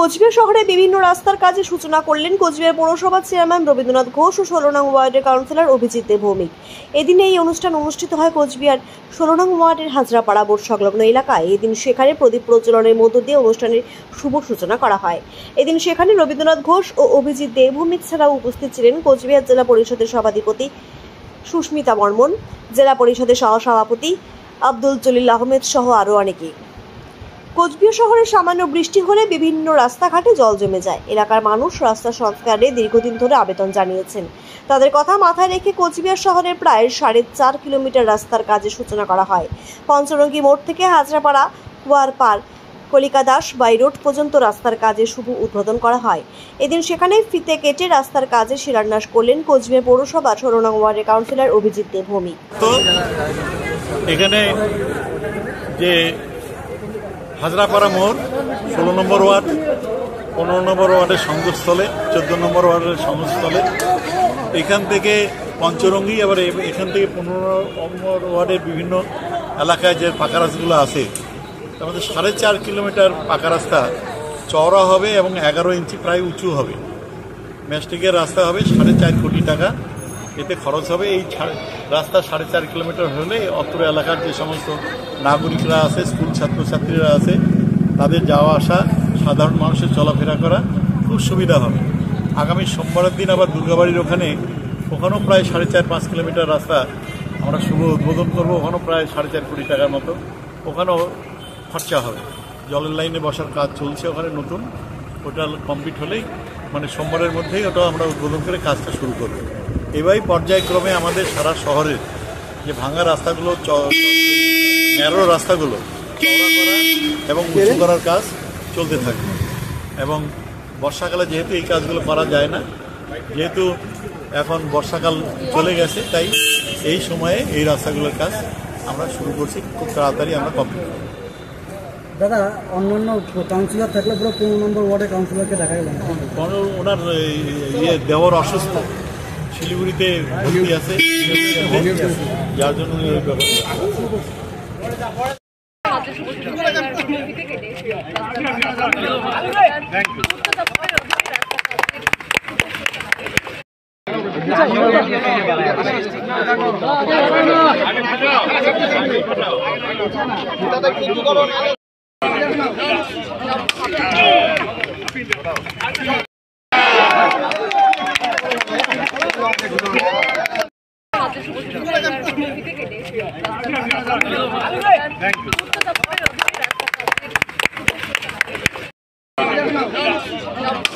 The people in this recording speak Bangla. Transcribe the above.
কোচবিহার শহরে বিভিন্ন রাস্তার কাজে সূচনা করলেন কোচবিহার পৌরসভার চেয়ারম্যান রবীন্দ্রনাথ ঘোষ ও 16 নং ওয়ার্ডের কাউন্সিলর অভিজিৎ দে ভৌমিক। এদিন এই অনুষ্ঠান অনুষ্ঠিত হয় কোচবিহার 16 নং ওয়ার্ডের হাজরাপাড়া বোর্ড সংলগ্ন এলাকায়। এদিন সেখানে প্রদীপ প্রজ্বলনের মধ্য দিয়ে অনুষ্ঠানের শুভ সূচনা করা হয়। এদিন সেখানে রবীন্দ্রনাথ ঘোষ ও অভিজিৎ দে ভৌমিক ছাড়াও উপস্থিত ছিলেন কোচবিহার জেলা পরিষদের সভাধিপতি সুস্মিতা বর্মন, জেলা পরিষদের সহসভাপতি আব্দুল জলিল আহমেদ সহ আরও অনেকে। কোচবিহার শহরে সামান্য বৃষ্টি হলে বিভিন্ন রাস্তাঘাটে জল জমে যায়। এলাকার মানুষ রাস্তা সংস্কারে দীর্ঘদিন ধরে আবেদন জানিয়েছেন। তাদের কথা মাথায় রেখে কোচবিহার শহরের প্রায় 4.5 কিলোমিটার রাস্তার কাজের সূচনা করা হয়। পঞ্চরঙ্গী মোড় থেকে হাজরাপাড়া কুয়ারপাড় কলিকা দাস বাই রোড পর্যন্ত রাস্তার কাজের শুভ উদ্বোধন করা হয়। এদিন সেখানে ফিতে কেটে রাস্তার কাজে শিলান্যাস করলেন কোচবিহার পৌরসভা 16 নং ওয়ার্ডের কাউন্সিলর অভিজিৎ দে ভৌমিক। এখানে যে হাজরাপাড়া মোড় 16 নম্বর ওয়ার্ড, 15 নম্বর ওয়ার্ডের সংযোগস্থলে, 14 নম্বর ওয়ার্ডের সংযোগস্থলে, এখান থেকে পঞ্চরঙ্গী, আবার এখান থেকে 15 নম্বর ওয়ার্ডের বিভিন্ন এলাকায় যে পাকা রাস্তাগুলো আছে, তার মধ্যে 4.5 কিলোমিটার পাকা রাস্তা চওড়া হবে এবং 11 ইঞ্চি প্রায় উঁচু হবে। ম্যাস্টিকের রাস্তা হবে 4.5 কোটি টাকা এতে খরচ হবে। এই রাস্তা 4.5 কিলোমিটার হলে অত্র এলাকার যে সমস্ত নাগরিকরা আছে, স্কুল ছাত্রছাত্রীরা আছে, তাদের যাওয়া আসা, সাধারণ মানুষের চলাফেরা করা খুব সুবিধা হবে। আগামী সোমবারের দিন আবার দুর্গাবাড়ির ওখানেও প্রায় 4.5-5 কিলোমিটার রাস্তা আমরা শুভ উদ্বোধন করবো। ওখানেও প্রায় 4.5 কোটি টাকার মতো ওখানেও খরচা হবে। জলের লাইনে বসার কাজ চলছে ওখানে নতুন, ওটা কমপ্লিট হলেই মানে সোমবারের মধ্যেই ওটা আমরা উদ্বোধন করে কাজটা শুরু করব। এবারই পর্যায়ক্রমে আমাদের সারা শহরের যে ভাঙা রাস্তাগুলো, ন্যারো রাস্তাগুলো চওড়া করা এবং উঁচু করার কাজ চলতে থাকবে। এবং বর্ষাকালে যেহেতু এই কাজগুলো করা যায় না, যেহেতু এখন বর্ষাকাল চলে গেছে, তাই এই সময়ে এই রাস্তাগুলোর কাজ আমরা শুরু করছি। খুব তাড়াতাড়ি আমরা কমপ্লিট করব। দাদা, অন্যান্য কাউন্সিলর থাকলে পুরো 15 নম্বর ওয়ার্ডের কাউন্সিলরকে দেখা গেল না, ওনার দেওয়ার অসুস্থ, শিলিগুড়িতে ভর্তি আছে, যার জন্য ওই Thank you.